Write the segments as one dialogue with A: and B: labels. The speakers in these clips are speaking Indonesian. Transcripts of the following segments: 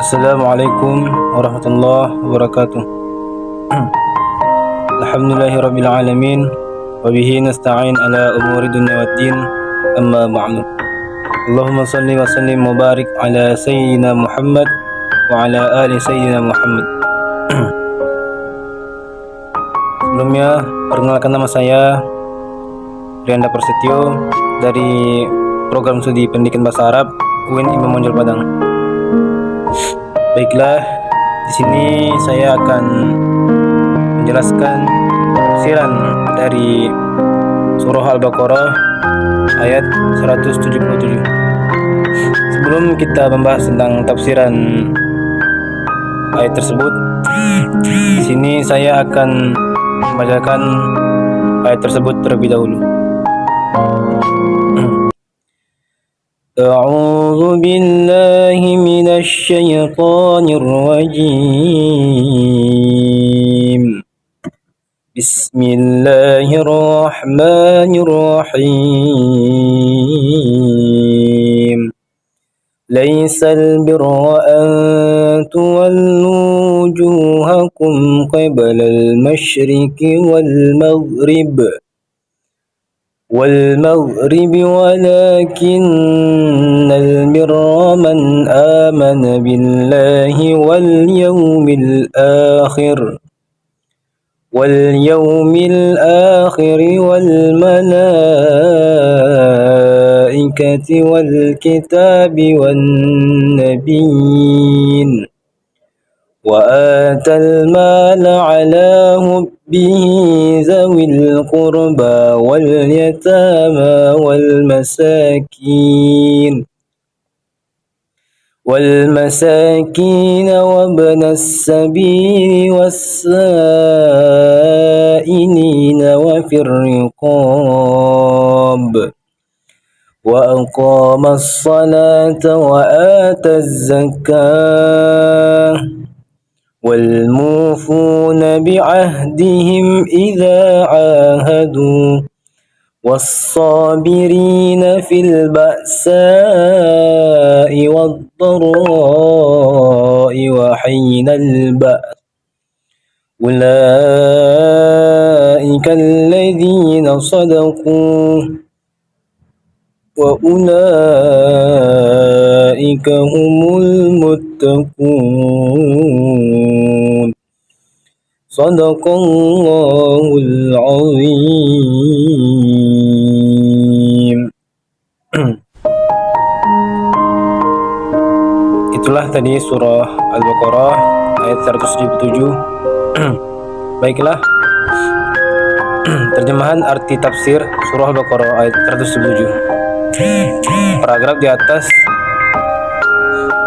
A: Assalamualaikum warahmatullahi wabarakatuh. Alhamdulillahirabbil alamin wa bihi nasta'in ala umuri dunya waddin. Amma ba'du. Allahumma salli wa sallim wa barik ala sayyidina Muhammad wa ala ali sayyidina Muhammad. Sebelumnya, perkenalkan nama saya Rianda Prasetyo dari Program Studi Pendidikan Bahasa Arab UIN Imam Bonjol Padang. Baiklah, di sini saya akan menjelaskan tafsiran dari Surah Al-Baqarah ayat 177. Sebelum kita membahas tentang tafsiran ayat tersebut, di sini saya akan membacakan ayat tersebut terlebih dahulu. أعوذ بالله من الشيطان الرجيم بسم الله الرحمن الرحيم ليس البر أن تولوا وجوهكم قبل المشرق والمغرب ولكن البر من آمن بالله واليوم الآخر والملائكة والكتاب والنبيين وآتى المال على حبه ذوي القربى واليتامى والمساكين وابن السبيل والسائلين وفي الرقاب وأقام الصلاة وآتى الزكاة والموفون بعهدهم إذا عاهدوا والصابرين في البأساء والضراء وحين البأس أولئك الذين صدقوا وأولئك هم المتقون صدق الله العظيم. Itulah tadi surah Al-Baqarah ayat 177. Baiklah, terjemahan arti tafsir surah Al-Baqarah ayat 177. Paragraf di atas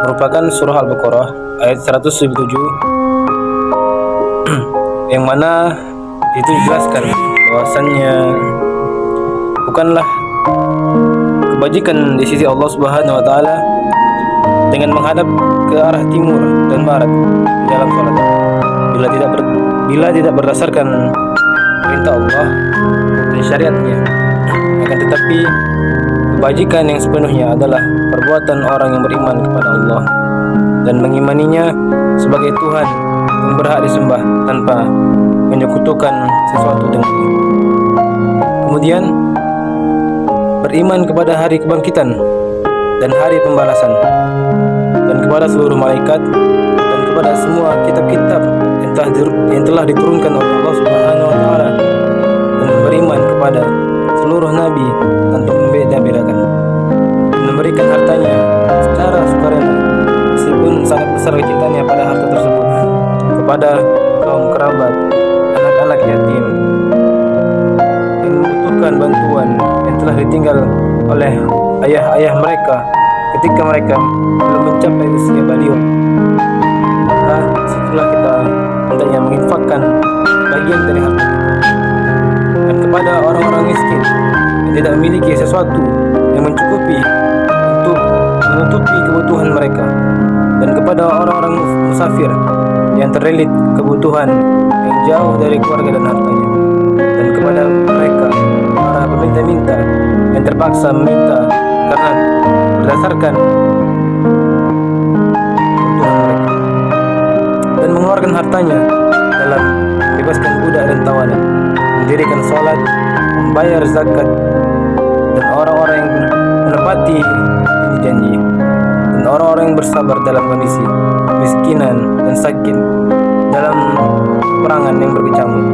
A: merupakan surah Al-Baqarah ayat 177 yang mana itu dijelaskan bahwasannya bukanlah kebajikan di sisi Allah Subhanahu wa taala dengan menghadap ke arah timur dan barat dalam salat bila tidak berdasarkan perintah Allah dan syariatnya, akan tetapi kebajikan yang sepenuhnya adalah perbuatan orang yang beriman kepada Allah dan mengimaninya sebagai Tuhan yang berhak disembah tanpa menyekutukan sesuatu dengannya. Kemudian beriman kepada hari kebangkitan dan hari pembalasan, dan kepada seluruh malaikat, dan kepada semua kitab-kitab yang telah diturunkan oleh Allah Subhanahu wa taala, dan beriman kepada seluruh nabi tanpa membeda-bedakan, dan memberikan hartanya secara sukarela meskipun sangat besar kecintaannya pada harta tersebut kepada kaum kerabat, anak-anak yatim yang membutuhkan bantuan yang telah ditinggal oleh ayah-ayah mereka ketika mereka belum mencapai usia balighah. Maka setelah kita hendaknya menginfakkan bagian dari harta kita, dan kepada orang-orang miskin yang tidak memiliki sesuatu yang mencukupi untuk menutupi kebutuhan mereka, dan kepada orang-orang musafir yang terlilit kebutuhan yang jauh dari keluarga dan hartanya, dan kepada mereka para peminta-minta yang terpaksa meminta karena berdasarkan kebutuhan mereka. mengeluarkan hartanya dalam bebaskan budak dan tawanan, mendirikan sholat, membayar zakat, dan orang-orang yang menepati janji, dan orang-orang yang bersabar dalam kondisi miskinan dan sakit dalam perangan yang berkecamuk,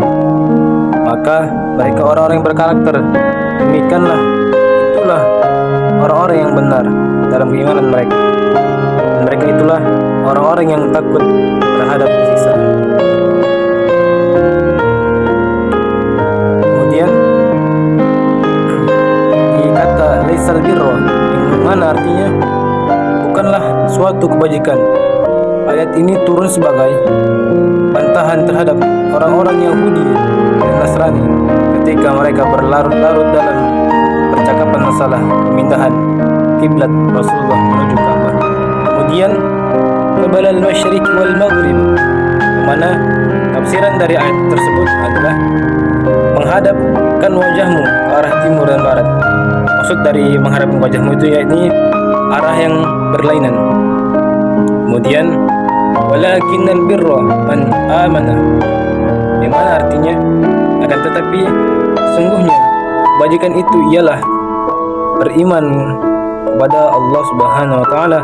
A: maka mereka orang-orang yang berkarakter demikianlah, itulah orang-orang yang benar dalam keimanan mereka, dan mereka itulah orang-orang yang takut terhadap siksa. Kemudian di kata laisal birra, yang mana artinya bukanlah suatu kebajikan. Ayat ini turun sebagai bantahan terhadap orang-orang Yahudi dan Nasrani ketika mereka berlarut-larut dalam percakapan masalah pemindahan kiblat Rasulullah menuju Ka'bah. Kemudian qibala al-masyriq wal maghrib, di mana tafsiran dari ayat tersebut adalah menghadapkan wajahmu ke arah timur dan barat. Maksud dari menghadapkan wajahmu itu yakni arah yang berlainan. Kemudian walakinnal birra man amana, yang mana artinya akan tetapi sesungguhnya kebajikan itu ialah beriman kepada Allah Subhanahu wa taala,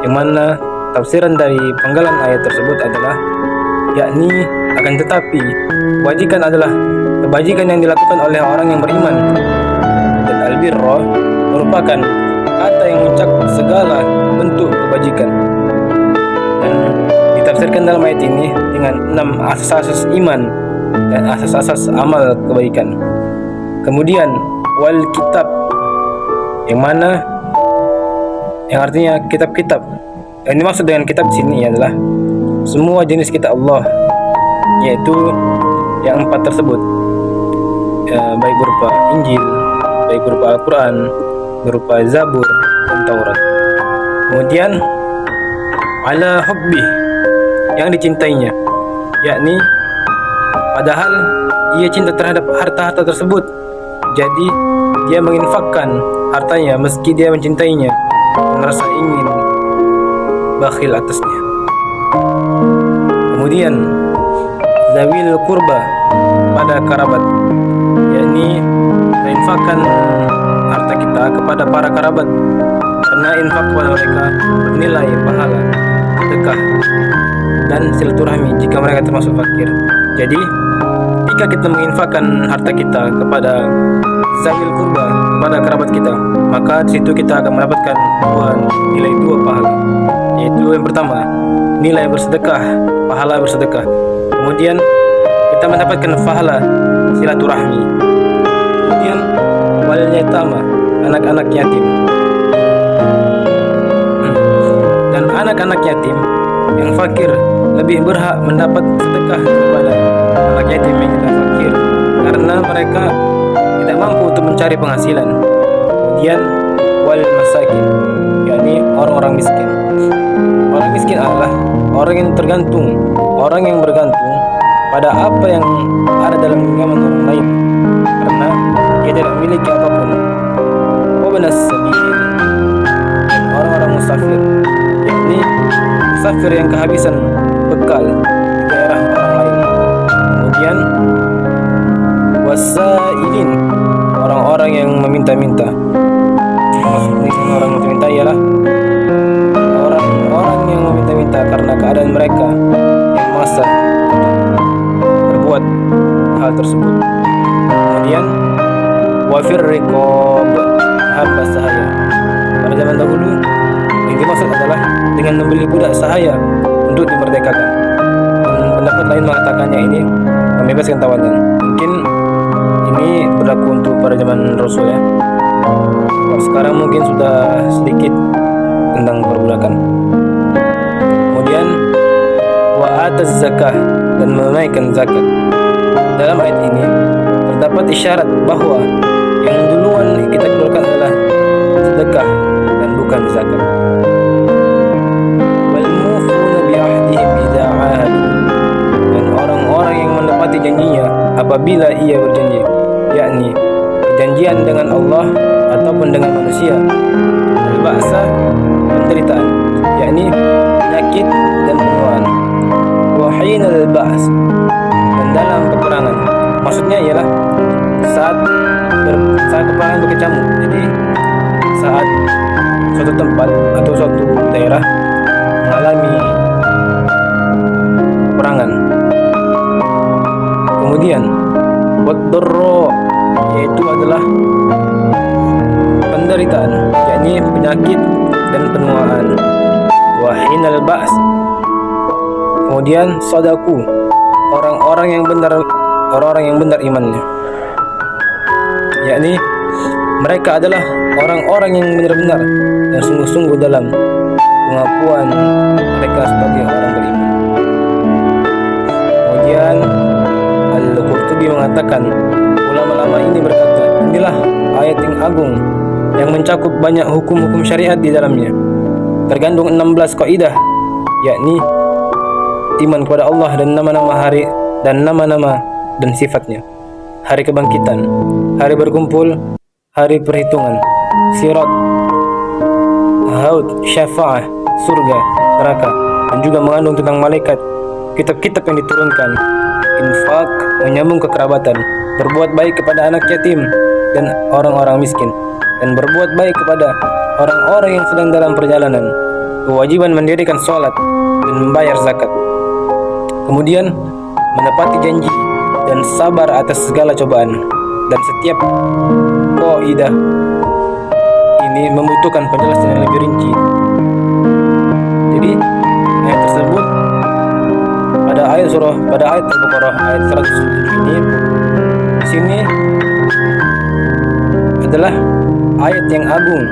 A: yang mana tafsiran dari penggalan ayat tersebut adalah yakni akan tetapi kebajikan adalah kebajikan yang dilakukan oleh orang yang beriman, dan albirra merupakan kata yang mencakup segala bentuk kebajikan dan ditafsirkan dalam ayat ini dengan 6 asas-asas iman dan asas-asas amal kebaikan. Kemudian wal kitab, yang mana yang artinya kitab-kitab. Yang dimaksud dengan kitab di sini adalah semua jenis kitab Allah, yaitu yang 4 tersebut, baik berupa Injil, baik berupa Al-Quran, berupa Zabur dan Taurat. Kemudian ala hubbi, yang dicintainya, yakni padahal ia cinta terhadap harta-harta tersebut, jadi dia menginfakkan hartanya meski dia mencintainya dan merasa ingin bakhil atasnya. Kemudian zawil kurba, pada kerabat, yakni menginfakkan harta kita kepada para kerabat, karena infak kepada mereka bernilai pahala, sedekah, dan silaturahmi jika mereka termasuk fakir. Jadi jika kita menginfakkan harta kita kepada zawil kurba, kepada kerabat kita, maka di situ kita akan mendapatkan nilai 2 pahala, yaitu yang pertama nilai bersedekah, pahala bersedekah. Kemudian kita mendapatkan pahala silaturahmi. Kemudian wal yatama, anak-anak yatim, dan anak-anak yatim yang fakir lebih berhak mendapat sedekah kepada anak yatim yang tidak fakir, karena mereka tidak mampu untuk mencari penghasilan. Kemudian wal masakin, yakni orang-orang miskin. Orang miskin adalah orang yang tergantung, orang yang bergantung pada apa yang ada dalam genggaman orang lain, karena dia tidak memiliki apapun. Wabnas sabil, dan orang-orang musafir, yakni musafir yang kehabisan bekal di daerah orang lain. Kemudian wasailin, orang-orang yang meminta-minta. Maksudnya orang meminta-minta ialah orang-orang yang meminta-minta karena keadaan mereka yang masa berbuat hal tersebut. Kemudian wafir riqab, hamba sahaya. Pada zaman dahulu yang dimaksud adalah dengan membeli budak sahaya untuk dimerdekakan. Dan pendapat lain mengatakannya ini membebaskan tawanan. Mungkin ini berlaku untuk pada zaman Rasul ya. Kalau sekarang mungkin sudah sedikit tentang perbudakan. Kemudian wa ataz zakah, dan menunaikan zakat. Dalam ayat ini terdapat isyarat bahwa yang duluan kita keluarkan adalah sedekah dan bukan zakat. Wal mufuna bi ahdihim idza ahadu, dan orang-orang yang menepati janjinya apabila ia berjanji, yakni perjanjian dengan Allah ataupun dengan manusia. Al-ba'sa, penderitaan, yakni penyakit dan penuaan. Wa tempat atau suatu daerah mengalami peperangan. Kemudian waddarra, yaitu adalah penderitaan, yakni penyakit dan penuaan. Wahinal ba's, kemudian sadaku, orang-orang yang benar imannya, yakni mereka adalah orang-orang yang benar-benar dan sungguh-sungguh dalam pengakuan mereka sebagai orang beriman. Kemudian Al-Qurtubi mengatakan, ulama-ulama ini berkata, inilah ayat yang agung yang mencakup banyak hukum-hukum syariat di dalamnya. Terkandung 16 kaidah, yakni iman kepada Allah dan nama-nama hari dan nama-nama dan sifatnya, hari kebangkitan, hari berkumpul, hari perhitungan, sirat, haud, syafa'ah, surga, neraka, dan juga mengandung tentang malaikat, kitab-kitab yang diturunkan, infak, menyambung kekerabatan, berbuat baik kepada anak yatim dan orang-orang miskin, dan berbuat baik kepada orang-orang yang sedang dalam perjalanan, kewajiban mendirikan sholat dan membayar zakat, kemudian menepati janji dan sabar atas segala cobaan. Dan setiap kaidah ini membutuhkan penjelasan yang lebih rinci. Jadi ayat tersebut pada ayat Al-Baqarah ayat 107 ini, di sini adalah ayat yang agung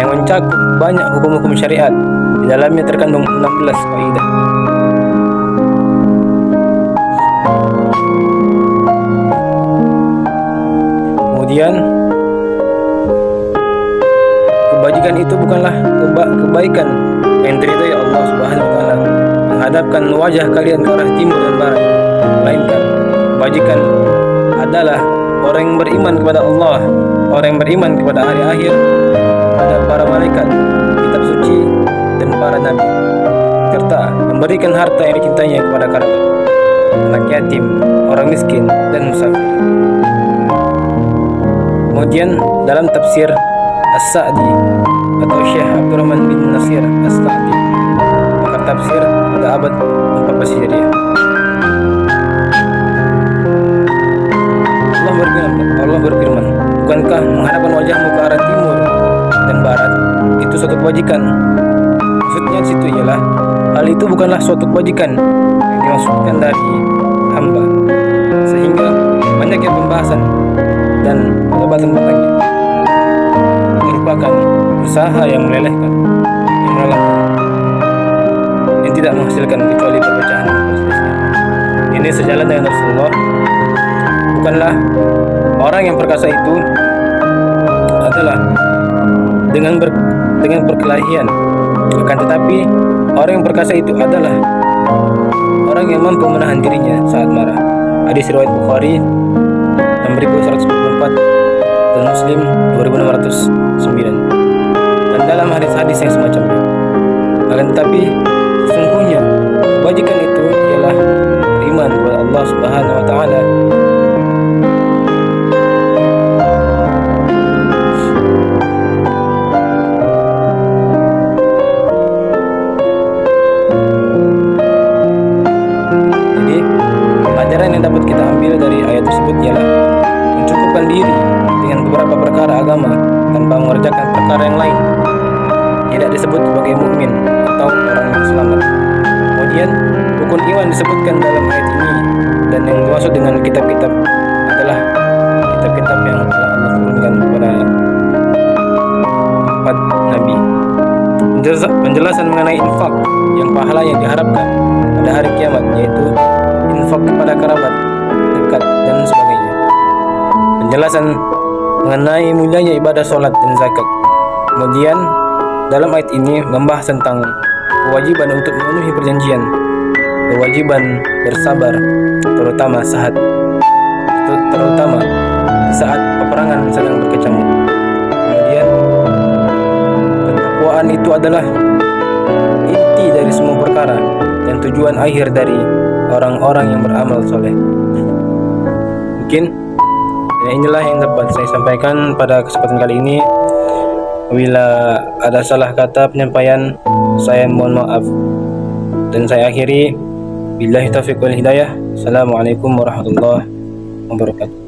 A: yang mencakup banyak hukum-hukum syariat. Di dalamnya terkandung 16 kaidah. Kemudian kebajikan itu bukanlah kebaikan yang diridhai Allah Subhanahu wa taala, menghadapkan wajah kalian ke arah timur dan barat, melainkan kebajikan adalah orang yang beriman kepada Allah, orang yang beriman kepada hari akhir, kepada para malaikat, kitab suci, dan para nabi, serta memberikan harta yang dicintainya kepada kerabat, anak yatim, orang miskin, dan musafir. Kemudian dalam tafsir As-Sa'di atau Syekh Abdurrahman bin Nasir As-Sa'di, pakar tafsir pada abad 14 Hijriah, Allah berfirman, bukankah menghadapkan wajahmu ke arah timur dan barat itu suatu kewajiban? Maksudnya di situ ialah hal itu bukanlah suatu kewajiban yang dimaksudkan dari hamba, sehingga banyaknya pembahasan dan perdebatan tentangnya merupakan usaha yang melelahkan, yang tidak menghasilkan kecuali perpecahan dan perselisihan. Ini sejalan dengan Rasulullah. Bukanlah orang yang perkasa itu adalah dengan perkelahian, akan tetapi orang yang perkasa itu adalah orang yang mampu menahan dirinya saat marah. Hadis riwayat Bukhari 6144 dan Muslim 2609. Dan dalam hadis-hadis yang semacamnya. Akan tetapi sesungguhnya kebajikan itu ialah beriman kepada Allah Subhanahu wa taala. Jadi pelajaran yang dapat kita ambil dari ayat tersebut ialah mencukupkan diri dengan beberapa perkara agama tanpa mengerjakan perkara yang lain tidak disebut sebagai mukmin atau orang yang selamat. Kemudian rukun iman disebutkan dalam ayat ini, dan yang dimaksud dengan kitab-kitab adalah kitab-kitab yang telah Allah turunkan kepada 4 nabi. Penjelasan mengenai infak yang pahalanya diharapkan pada hari kiamat, yaitu infak kepada kerabat dekat dan sebagainya. Penjelasan mengenai mulianya ibadah sholat dan zakat. Kemudian dalam ayat ini membahas tentang kewajiban untuk memenuhi perjanjian, kewajiban bersabar terutama di saat peperangan sedang berkecamuk. Kemudian ketakwaan itu adalah inti dari semua perkara dan tujuan akhir dari orang-orang yang beramal soleh. Mungkin inilah yang dapat saya sampaikan pada kesempatan kali ini. Apabila ada salah kata penyampaian, saya mohon maaf. Dan saya akhiri, billahi taufiq wal hidayah. Assalamualaikum warahmatullahi wabarakatuh.